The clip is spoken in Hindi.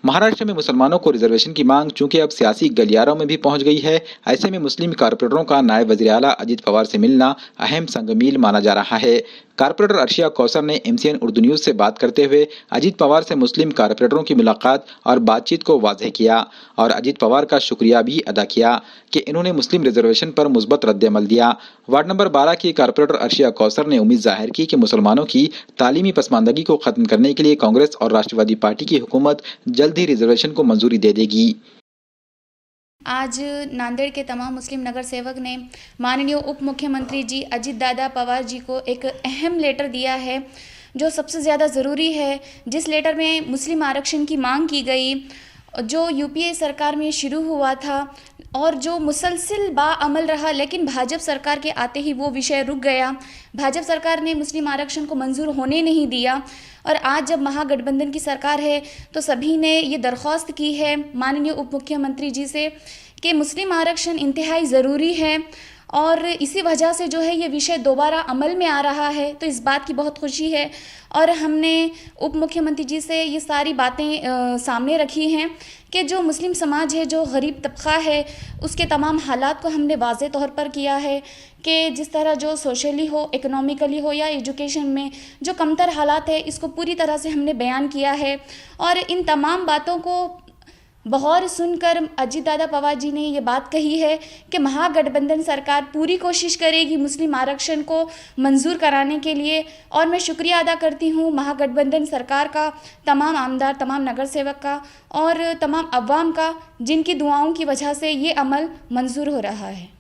महाराष्ट्र में मुसलमानों को रिजर्वेशन की मांग चूंकि अब सियासी गलियारों में भी पहुंच गई है, ऐसे में मुस्लिम कारपोरेटरों का नायब वजीर आला अजीत पवार से मिलना अहम संग-मील माना जा रहा है। कारपोरेटर अर्शिया कौसर ने एमसीएन उर्दू न्यूज से बात करते हुए अजीत पवार से मुस्लिम कारपोरेटरों की मुलाकात और बातचीत को वाज़ेह किया और अजीत पवार का शुक्रिया भी अदा किया कि इन्होंने मुस्लिम रिजर्वेशन पर मुस्बत रद्द-ए-अमल दिया। वार्ड नंबर 12 की कारपोरेटर अर्शिया कौसर ने उम्मीद जाहिर की कि मुसलमानों की तालीमी पसमानदगी को खत्म करने के लिए कांग्रेस और राष्ट्रवादी पार्टी की हुकूमत जल्द ही रिजर्वेशन को मंजूरी दे देगी। आज नांदेड़ के तमाम मुस्लिम नगर सेवक ने माननीय उप मुख्यमंत्री जी अजीत दादा पवार जी को एक अहम लेटर दिया है, जो सबसे ज़्यादा ज़रूरी है। जिस लेटर में मुस्लिम आरक्षण की मांग की गई, जो यूपीए सरकार में शुरू हुआ था और जो मुसलसिल बाअमल रहा, लेकिन भाजपा सरकार के आते ही वो विषय रुक गया। भाजपा सरकार ने मुस्लिम आरक्षण को मंजूर होने नहीं दिया और आज जब महागठबंधन की सरकार है तो सभी ने ये दरख्वास्त की है माननीय उप मुख्यमंत्री जी से कि मुस्लिम आरक्षण इंतहाई ज़रूरी है और इसी वजह से जो है ये विषय दोबारा अमल में आ रहा है। तो इस बात की बहुत खुशी है और हमने उप मुख्यमंत्री जी से ये सारी बातें सामने रखी हैं कि जो मुस्लिम समाज है, जो गरीब तबका है, उसके तमाम हालात को हमने वाज़े तौर पर किया है कि जिस तरह जो सोशली हो, इकोनॉमिकली हो या एजुकेशन में जो कमतर हालात है, इसको पूरी तरह से हमने बयान किया है। और इन तमाम बातों को बगौर सुनकर अजीत दादा पवार जी ने ये बात कही है कि महागठबंधन सरकार पूरी कोशिश करेगी मुस्लिम आरक्षण को मंजूर कराने के लिए। और मैं शुक्रिया अदा करती हूँ महागठबंधन सरकार का, तमाम आमदार, तमाम नगर सेवक का और तमाम अवाम का, जिनकी दुआओं की वजह से ये अमल मंजूर हो रहा है।